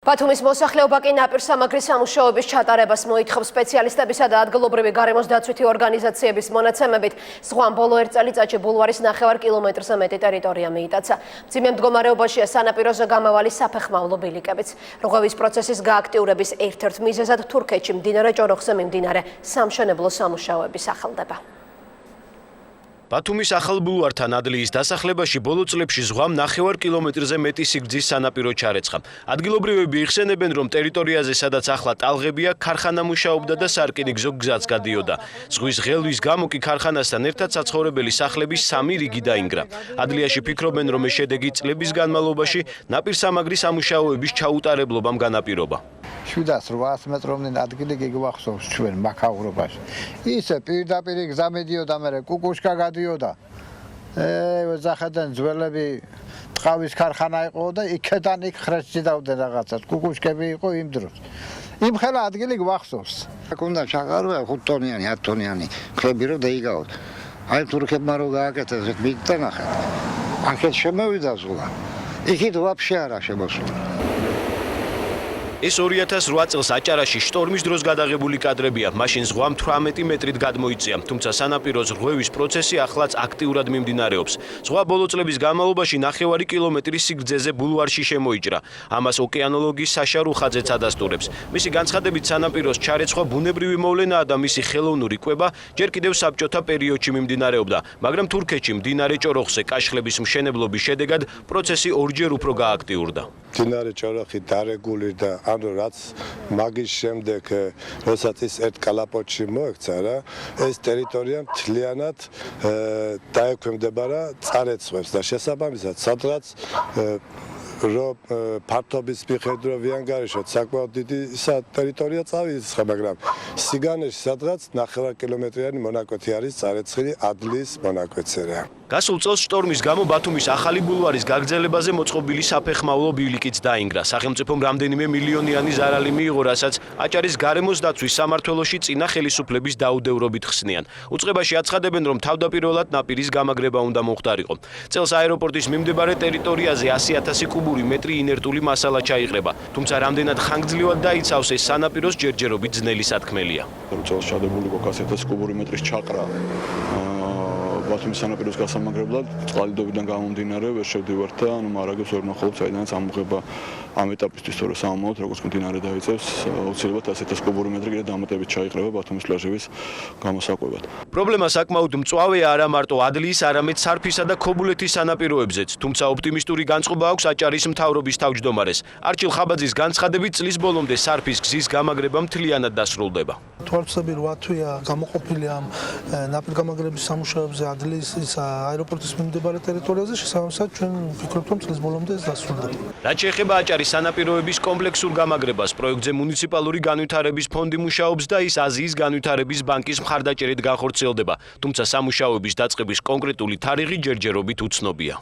ბათუმის მოსახლეობა კი ნაპირსამაგრის სამუშაოების ჩატარებას მოითხოვს. სპეციალისტებისა და ადგილობრივი გარემოს დაცვითი ორგანიზაციების მონაცემებით ზღვამ ბოლო ერთ წელიწადში ბულვარის 9 კილომეტრზე მეტი ტერიტორია მიიტაცა. მძიმე მდგომარეობაშია სანაპიროზე გამავალი საფეხმავლო ბილიკებიც. რღვევის პროცესის გააქტიურების ერთ-ერთ მიზეზად თურქეთში მდინარე ჭოროხზე მიმდინარე სამშენებლო სამუშაოები სახელდება. ბათუმის ახალ ბულვართან ადლიის დასახლებაში ბოლო წლებში ზღვამ 9 კილომეტრზე მეტი სიგრძის სანაპირო ჩარეცხა. ადგილობრივები იხსენებენ, რომ ტერიტორიაზე, სადაც ახლა ტალღებია, ქარხანა მუშაობდა და სარკინიგზო გზაც გადიოდა. ზღვის ღელვის გამო კი ქარხანასთან ერთად საცხოვრებელი სახლების 3 რიგი დაინგრა. ადლიაში ფიქრობენ, რომ ეს შედეგი წლების განმავლობაში ნაპირსამაგრის სამუშაოების ჩაუტარებლობამ განაპირობა. 700-800 მეტრამდე ადგილი გიგვახსოვს ჩვენ მაქაურობაში. ისე პირდაპირ გზა მიდიოდა, მე კუკუშკა გადიოდა. ზახადან ძველები ტყავის ქარხანა იყო და იქიდან იქ ხრეჭი დავდნენ რაღაცას. კუკუშკები იყო იმ დროს. იმ ხელა ადგილი გვახსოვს. ქონდა ჩაღარვა 5 ტონიანი, 10 ტონიანი ხლები რო დაიგავთ. აი თურქებმა რო გააკეთეს ეს მიგდა ნახეთ. აქეთ შემოვიდა ზღვა. იქით ვაფშე არა შემოსული. ეს 2008 წელს აჭარაში შტორმის დროს გადაღებული კადრებია. მაშინ ზღვამ 18 მეტრით გადმოიწია, თუმცა სანაპიროს რღვევის პროცესი ახლაც აქტიურად მიმდინარეობს. ზღვა ბოლო წლების განმავლობაში 9 კილომეტრის სიგრძეზე ბულვარში შემოიჭრა. ამას ოკეანოლოგი საშა რუხაძეც ადასტურებს. მისი განცხადებით, სანაპიროს ჩარეცხვა ბუნებრივი მოვლენაა და მისი ხელოვნური კვება ჯერ კიდევ საბჭოთა პერიოდში მიმდინარეობდა, მაგრამ თურქეთში მდინარე ჭოროხზე კაშხლების მშენებლობის შედეგად პროცესი ორჯერ უფრო გააქტიურდა. მდინარე ჭოროხი დარეგულირდა, ანუ რაც მაგის შემდეგ, როდესაც ის ერთ კალაპოტში მოექცა რა, ეს ტერიტორია მთლიანად დაექვემდებარა წარეცხვებს და შესაბამისად, სადღაც რომ ფართობის მიხედვით ვიანგარიშოთ საკმაოდ დიდი ტერიტორია წავიწყდა, მაგრამ სიგანეში სადღაც 9 კილომეტრიანი მონაკვეთი არის წარეცხილი ადლიის მონაკვეთზე რა. გასულ წელს შტორმის გამო ბათუმის ახალი ბულვარის გაგრძელებაზე მოწყობილი საფეხმავლო ბილიკიც დაინგრა. სახელმწიფომ რამდენიმე მილიონიანი ზარალი მიიღო, რასაც აჭარის გარემოს დაცვის სამმართველოში წინა ხელისუფლების დაუდევრობით ხსნიან. უწყებაში აცხადებენ, რომ თავდაპირველად ნაპირის გამაგრება უნდა მოხდარიყო. წელს აეროპორტის მიმდებარე ტერიტორიაზე 100,000 კუბური მეტრი ინერტული მასალა ჩაიყრება, თუმცა რამდენად ხანგრძლივად დაიცავს ეს სანაპიროს ჯერჯერობით ძნელი სათქმელია. წელს ჩადებული გოქას 1000 კუბური მეტრის ჩაყრა ბათუმის სანაპიროს გასამაგრებლად წყალდიდობიდან გამომდინარე ვერ შევდივართ და მარაგებს ვერ ნახულობ, საიდანაც ამოღება ამ ეტაპისთვის თორე სამომავლოდ როგორც მდინარე დაიწევს, აუცილებლად 100,000 კუბური მეტრი კიდე დამატებით ჩაიყრება ბათუმის პლაჟების გამოსაკვებად. პრობლემა საკმაოდ მწვავეა არა მარტო ადლიის, არამედ სარფისა და ქობულეთის სანაპიროებზეც, თუმცა ოპტიმისტური განწყობა აქვს აჭარის მთავრობის თავმჯდომარეს. არჩილ ხაბაძის განცხადებით, წლის ბოლომდე სარფის გზის გამაგრება მთლიანად დასრულდება. თვალსები 8 თვეა გამოყოფილი ამ ნაპირგამაგრების სამუშაოებზე ადლიის აეროპორტის მიმდებარე ტერიტორიაზე, შესაბამისად ჩვენ ვფიქრობთ, რომ წლის ბოლომდე ეს დასრულდება. რაც შეეხება აჭარის სანაპიროების კომპლექსურ გამაგრებას, პროექტზე მუნიციპალური განვითარების ფონდი მუშაობს და ის აზიის განვითარების ბანკის მხარდაჭერით განხორციელდება, თუმცა სამუშაოების დაწყების კონკრეტული თარიღი ჯერჯერობით უცნობია.